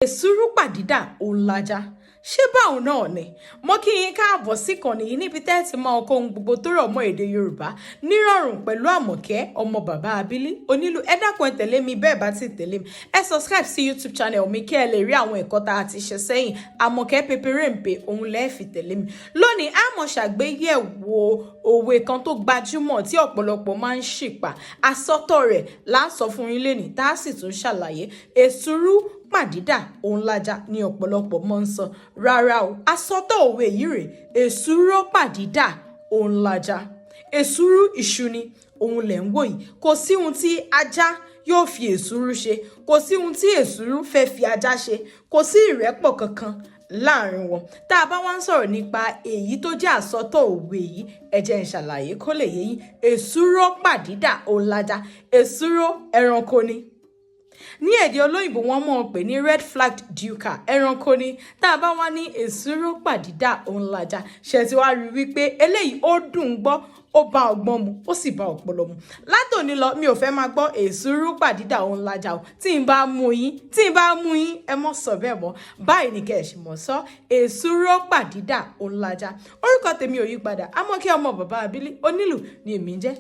ÈSÚRÚ pàdídà òun LAJA. Ṣé báwọn náà ni? Mo kí yín káàbọ̀ sí ìkànnì yìí níbi tẹ́ ti máa kọ́ ohun gbogbo tó rọ̀ mọ́ èdè Yorùbá nírọ̀rùn pẹ̀lú Àmọ̀kẹ́ ọmọ bàbá Abílí onílù. Ẹ dákun ẹ tẹ̀lé mi bẹ́ẹ̀ bá ti tẹ̀lé mi. Ẹ subscribe sí YouTube channel mi kí ẹ lè rí àwọn ẹ̀kọ́ tá a ti ṣe sẹ́yìn. Amokepeperenpe òun lẹ́ fi tẹ̀lé mi. Lónìí a máa ṣàgbéyẹ̀wò òwe kan tó gbajúmọ̀ tí ọ̀pọ̀lọpọ̀ máa ń ṣìpà. Àsọtọ̀ rẹ̀ là ń sọ fún yín lénìí tá a sì tún ṣàlàyé. ÈSÚRÚ pàdídà òun LAJA ní ọ̀pọ̀lọpọ̀ mọ́ ń sọ. Rárá o, àsọtọ̀ òwe yìí rèé. ÈSÚRÚ pàdídà òun LAJA. Èsúrú iṣu ni òun lẹ̀ ń wò yìí. Kò sí ohun tí ajá yóò fi èsúrú ṣe. Kò sí ohun tí èsúrú fẹ́ fi ajá ṣe. Kò sí ìrẹ́pọ̀ kankan láàrin wọn. Tá a bá wá ń sọ̀rọ̀ nípa èyí tó jẹ́ àsọtọ̀ òwe yìí, ẹ jẹ́ n ṣàlàyé kó lè yé yín. ÈSÚRÚ pàdídà òun LAJA. Èsúrú ẹranko ni. Ní èdè olóyìnbó wọ́n mọ̀ pé ní red flagged duiker ẹranko ni. Tá a bá wá ní èsúrú pàdídà òun LAJA, ṣe ti wá rí wípé eléyìí ó dùn gbọ́, ó bá ọgbọ́n mu, ó sì bá ọpọlọ mu. Látòní lọ mi ò fẹ́ máa gbọ́ èsúrú pàdídà òun LAJA o. Tí n bá mú yín ẹ mọ̀ sọ bẹ́ẹ̀ mọ́. Báyìí ni kẹ́ ẹ ṣì mọ̀ sọ èsúrú pàdídà òun LAJA. Orúkọ tèmi ò yí padà. Àmọ̀kẹ́ ọmọ bàbá Abílí onílù ni èmi ń jẹ́.